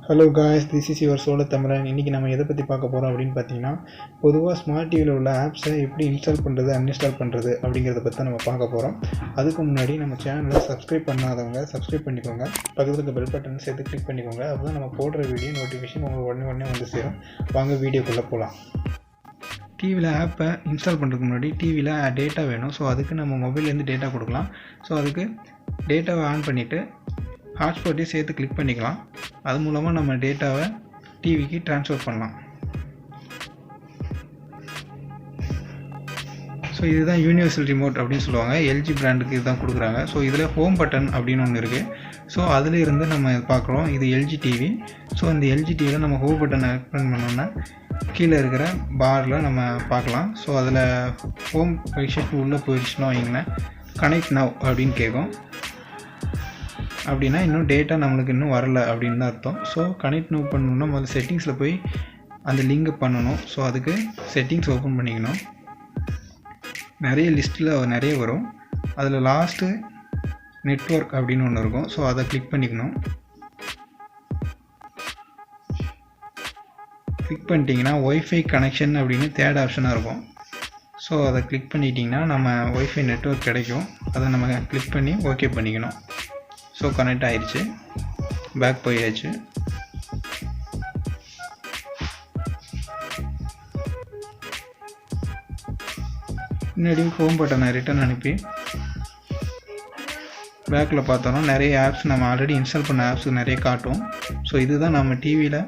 Hello guys, this is your Chola தமிழன். இன்றைக்கி நம்ம எதை பற்றி பார்க்க போகிறோம் அப்படின்னு பார்த்தீங்கன்னா, பொதுவாக ஸ்மார்ட் டிவியில் உள்ள ஆப்ஸை எப்படி இன்ஸ்டால் பண்ணுறது, அன்இன்ஸ்டால் பண்ணுறது அப்படிங்கிறத பற்றி நம்ம பார்க்க போகிறோம். அதுக்கு முன்னாடி நம்ம சேனலை சப்ஸ்கிரைப் பண்ணாதவங்க சப்ஸ்கிரைப் பண்ணிக்கோங்க. பக்கத்தில் இருக்க பெல் பட்டன் சேர்த்து கிளிக் பண்ணிக்கோங்க. அப்போ தான் நம்ம போடுற வீடியோ நோட்டிஃபிகேஷன் உங்களுக்கு உடனே வந்து சேரும். வாங்க வீடியோக்குள்ளே போகலாம். டிவியில் ஆப்பை இன்ஸ்டால் பண்ணுறதுக்கு முன்னாடி டிவியில் டேட்டா வேணும். ஸோ அதுக்கு நம்ம மொபைல்லேருந்து டேட்டா கொடுக்கலாம். ஸோ அதுக்கு டேட்டாவை ஆன் பண்ணிவிட்டு ஹாட்ஸ்பாட்டையும் சேர்த்து கிளிக் பண்ணிக்கலாம். அது மூலமாக நம்ம டேட்டாவை டிவிக்கு ட்ரான்ஸ்ஃபர் பண்ணலாம். ஸோ இதுதான் யூனிவர்சல் ரிமோட் அப்படின்னு சொல்லுவாங்க. எல்ஜி பிராண்டுக்கு இதுதான் கொடுக்குறாங்க. ஸோ இதில் ஹோம் பட்டன் அப்படின்னு ஒன்று இருக்குது. ஸோ அதில் இருந்து நம்ம பார்க்குறோம். இது எல்ஜி டிவி. ஸோ இந்த எல்ஜி டிவியில் நம்ம ஹோம் பட்டனை ஓப்பன் பண்ணோன்னா கீழே இருக்கிற பாரில் நம்ம பார்க்கலாம். ஸோ அதில் ஹோம் விஷயத்துக்கு உள்ளே போயிடுச்சுன்னா வைங்களேன், கனெக்ட் நவ் அப்படின்னு கேட்கும். அப்படின்னா இன்னும் டேட்டா நம்மளுக்கு இன்னும் வரலை அப்படின்னு தான் அர்த்தம். ஸோ கனெக்ட் நவ் பண்ணணுன்னா முதல்ல செட்டிங்ஸில் போய் அந்த லிங்கை பண்ணணும். ஸோ அதுக்கு செட்டிங்ஸ் ஓப்பன் பண்ணிக்கணும். நிறைய லிஸ்ட்டில் நிறைய வரும். அதில் லாஸ்ட்டு நெட்வொர்க் அப்படின்னு ஒன்று இருக்கும். ஸோ அதை கிளிக் பண்ணிக்கணும். கிளிக் பண்ணிட்டீங்கன்னா ஒய்ஃபை கனெக்ஷன் அப்படின்னு தேர்ட் ஆப்ஷனாக இருக்கும். ஸோ அதை கிளிக் பண்ணிட்டிங்கன்னா நம்ம ஒய்ஃபை நெட்வொர்க் கிடைக்கும். அதை நம்ம கிளிக் பண்ணி ஓகே பண்ணிக்கணும். ஸோ கனெக்ட் ஆயிடுச்சு. பேக் போயாச்சு. முன்னாடி ஹோம் பட்டனை ரிட்டன் அனுப்பி பேக்கில் பார்த்தோன்னா நிறைய ஆப்ஸ் நம்ம ஆல்ரெடி இன்ஸ்டால் பண்ண ஆப்ஸ் நிறைய காட்டும். ஸோ இதுதான் நம்ம டிவியில்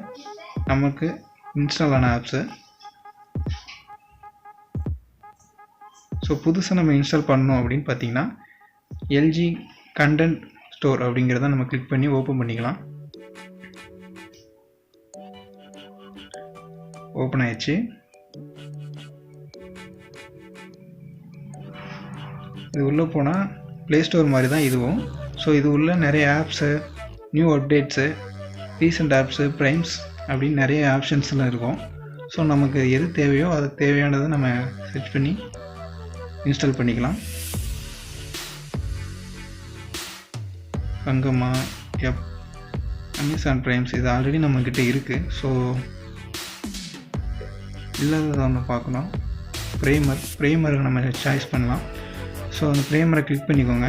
நமக்கு இன்ஸ்டால் ஆன ஆப்ஸு. ஸோ புதுசாக நம்ம இன்ஸ்டால் பண்ணணும் அப்படின்னு பார்த்தீங்கன்னா எல்ஜி கண்டென்ட் ஸ்டோர் அப்படிங்கிறத நம்ம கிளிக் பண்ணி ஓப்பன் பண்ணிக்கலாம். ஓப்பன் ஆயிடுச்சு. இது உள்ளே போனால் ப்ளே ஸ்டோர் மாதிரி தான் இதுவும். ஸோ இது உள்ள நிறைய apps, new updates, recent apps, primes அப்படின்னு நிறைய ஆப்ஷன்ஸ்லாம் இருக்கும். ஸோ நமக்கு எது தேவையோ அது தேவையானதை நம்ம சர்ச் பண்ணி இன்ஸ்டால் பண்ணிக்கலாம். அங்கம்மா அமேசான் ப்ரைம்ஸ் இது ஆல்ரெடி நம்மக்கிட்ட இருக்குது. ஸோ இல்லாததை ஒன்று பார்க்கணும். ப்ரைமரை நம்ம சாய்ஸ் பண்ணலாம். ஸோ அந்த ப்ரைமரை கிளிக் பண்ணிக்கோங்க.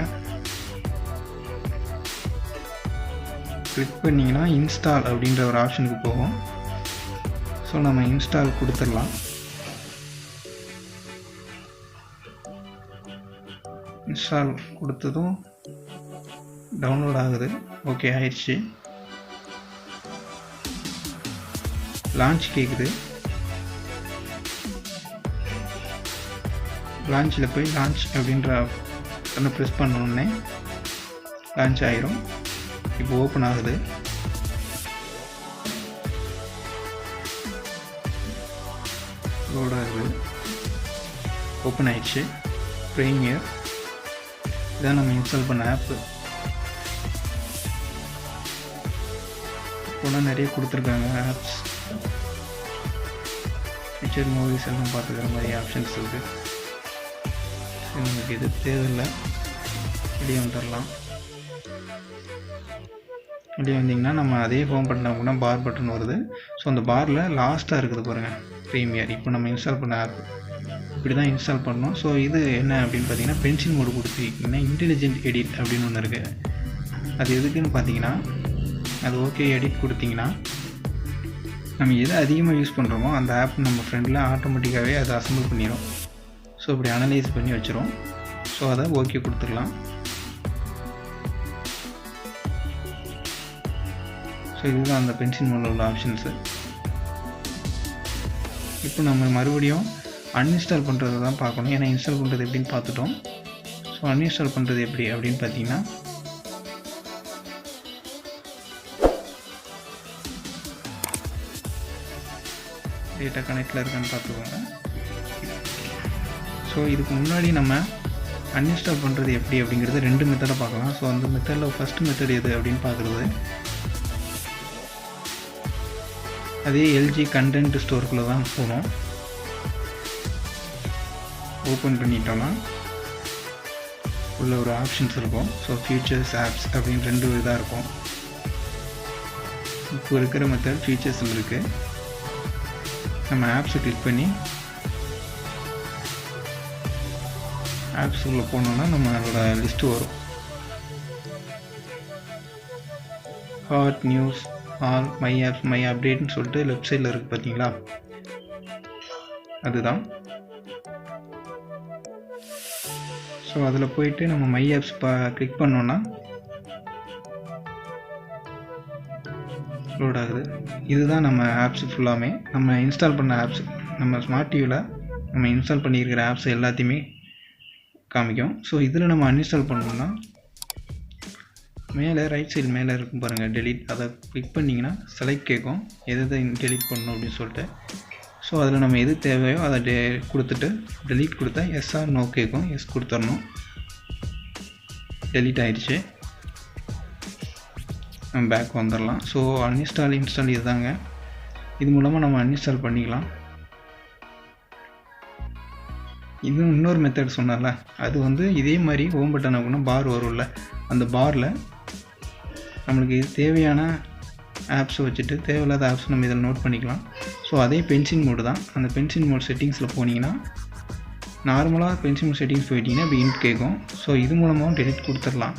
கிளிக் பண்ணிங்கன்னா இன்ஸ்டால் அப்படின்ற ஒரு ஆப்ஷனுக்கு போகும். ஸோ நம்ம இன்ஸ்டால் கொடுத்துடலாம். இன்ஸ்டால் கொடுத்ததும் டவுன்லோட் ஆகுது. ஓகே ஆயிடுச்சு. லான்ச் கேட்குது. லான்ச்சில் போய் லான்ச் அப்படின்ற அந்த ப்ரெஸ் பண்ணோடனே லான்ச் ஆயிரும். இப்போ ஓப்பன் ஆகுது. லோட் ஆகுது. ஓப்பன் ஆயிடுச்சு. ப்ரீமியர் இதான் நம்ம இன்ஸ்டால் பண்ண ஆப்பு. இப்போலாம் நிறைய கொடுத்துருக்காங்க ஆப்ஸ். பிக்சர் மூவிஸ் எல்லாம் பார்த்துக்கிற மாதிரி ஆப்ஷன்ஸ் இருக்குது. நமக்கு எது தேவையில்லை. வெளியே வந்துடலாம். வெளியே வந்தீங்கன்னா நம்ம அதே ஹோம் பட்டன் கூட பார் பட்டன் வருது. ஸோ அந்த பாரில் லாஸ்ட்டாக இருக்குது பாருங்கள், ப்ரீமியர். இப்போ நம்ம இன்ஸ்டால் பண்ண ஆப் இப்படி தான் இன்ஸ்டால் பண்ணணும். ஸோ இது என்ன அப்படின்னு பார்த்தீங்கன்னா பென்சில் மோடு கொடுத்துருக்கீங்கன்னா இன்டெலிஜென்ட் எடிட் அப்படின்னு ஒன்று இருக்குது. அது எதுக்குன்னு பார்த்தீங்கன்னா, அது ஓகே எடிட் கொடுத்தீங்கன்னா நம்ம எதை அதிகமாக யூஸ் பண்ணுறோமோ அந்த ஆப் நம்ம ஃப்ரெண்டில் ஆட்டோமேட்டிக்காகவே அதை அசம்பிள் பண்ணிடும். ஸோ இப்படி அனலைஸ் பண்ணி வச்சிரும். ஸோ அதை ஓகே கொடுத்துடலாம். ஸோ இதுதான் அந்த பென்சில் மோடில் உள்ள ஆப்ஷன்ஸு. இப்போ நம்ம மறுபடியும் அன்இன்ஸ்டால் பண்ணுறது தான் பார்க்கணும். ஏன்னா இன்ஸ்டால் பண்ணுறது எப்படின்னு பார்த்துட்டோம். ஸோ அன்இன்ஸ்டால் பண்ணுறது எப்படி அப்படின்னு பார்த்தீங்கன்னா, டேட்டா கனெக்டில் இருக்கான்னு பார்த்துக்கோங்க. ஸோ இதுக்கு முன்னாடி நம்ம அன்இன்ஸ்டால் பண்ணுறது எப்படி அப்படிங்கிறது 2 மெத்தடை பார்க்கலாம். ஸோ அந்த மெத்தடில் ஃபஸ்ட்டு மெத்தட் எது அப்படின்னு பார்க்குறது, அதே எல்ஜி கண்டென்ட் ஸ்டோருக்குள்ளே தான் போகணும். ஓப்பன் பண்ணிட்டோன்னா உள்ள ஒரு ஆப்ஷன்ஸ் இருக்கும். ஸோ ஃபியூச்சர்ஸ், ஆப்ஸ் அப்படின்னு 2 இதாக இருக்கும். இப்போ இருக்கிற மெத்தட் ஃபீச்சர்ஸில் இருக்குது. நம்ம ஆப்ஸை கிளிக் பண்ணி ஆப்ஸ் உள்ள போனோம்னா நம்மளோட லிஸ்ட்டு வரும். Hot, news, all, my apps, my அப்டேட்னு சொல்லிட்டு லெஃப்ட் சைடில் இருக்குது பார்த்தீங்களா, அதுதான். ஸோ அதில் போயிட்டு நம்ம மை ஆப்ஸ் கிளிக் பண்ணோன்னா லோட் ஆகுது. இதுதான் நம்ம ஆப்ஸ் ஃபுல்லாமே நம்ம இன்ஸ்டால் பண்ண ஆப்ஸ். நம்ம ஸ்மார்ட் டிவியில் நம்ம இன்ஸ்டால் பண்ணியிருக்கிற ஆப்ஸ் எல்லாத்தையுமே காமிக்கும். ஸோ இதில் நம்ம அன்இன்ஸ்டால் பண்ணோம்னா மேலே ரைட் சைடு மேலே இருக்கும் பாருங்கள் டெலீட், அதை கிளிக் பண்ணிங்கன்னா செலக்ட் கேட்கும் எதை டெலீட் பண்ணணும் அப்படின்னு சொல்லிட்டு. ஸோ அதில் நம்ம எது தேவையோ அதை கொடுத்துட்டு டெலீட் கொடுத்தா எஸ் ஆர் நோ கேட்கும். எஸ் கொடுத்துடணும். டெலீட் ஆகிடுச்சு. நம்ம பேக் வந்துடலாம். ஸோ அன்இன்ஸ்டால் இன்ஸ்டால் இதுதாங்க. இது மூலமாக நம்ம அன்இன்ஸ்டால் பண்ணிக்கலாம். இது இன்னொரு மெத்தட் சொன்னால அது வந்து இதே மாதிரி ஹோம் பட்டன் அப்படின்னா பார் வரும்ல, அந்த பாரில் நம்மளுக்கு இது தேவையான ஆப்ஸை வச்சுட்டு தேவையில்லாத ஆப்ஸ் நம்ம இதில் நோட் பண்ணிக்கலாம். ஸோ அதே பென்சில் மோடு தான். அந்த பென்சில் மோட் செட்டிங்ஸில் போனீங்கன்னா நார்மலாக பென்சில் மோட் செட்டிங்ஸ் போயிட்டீங்கன்னா இப்படி இன்ட் கேட்கும். ஸோ இது மூலமாகவும் டெலிட் கொடுத்துடலாம்.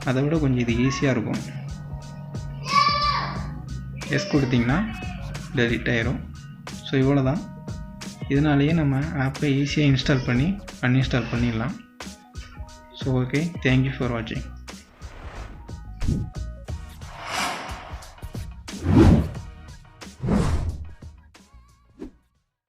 அதை விட கொஞ்சம் இது ஈஸியாக இருக்கும். எஸ் கொடுத்திங்கன்னா டெலிட் ஆயிரும். ஸோ இவ்வளோ தான். இதனாலேயே நம்ம ஆப்பை ஈஸியாக இன்ஸ்டால் பண்ணி அன்இன்ஸ்டால் பண்ணிடலாம். ஸோ ஓகே, தேங்க்யூ ஃபார் வாட்சிங்.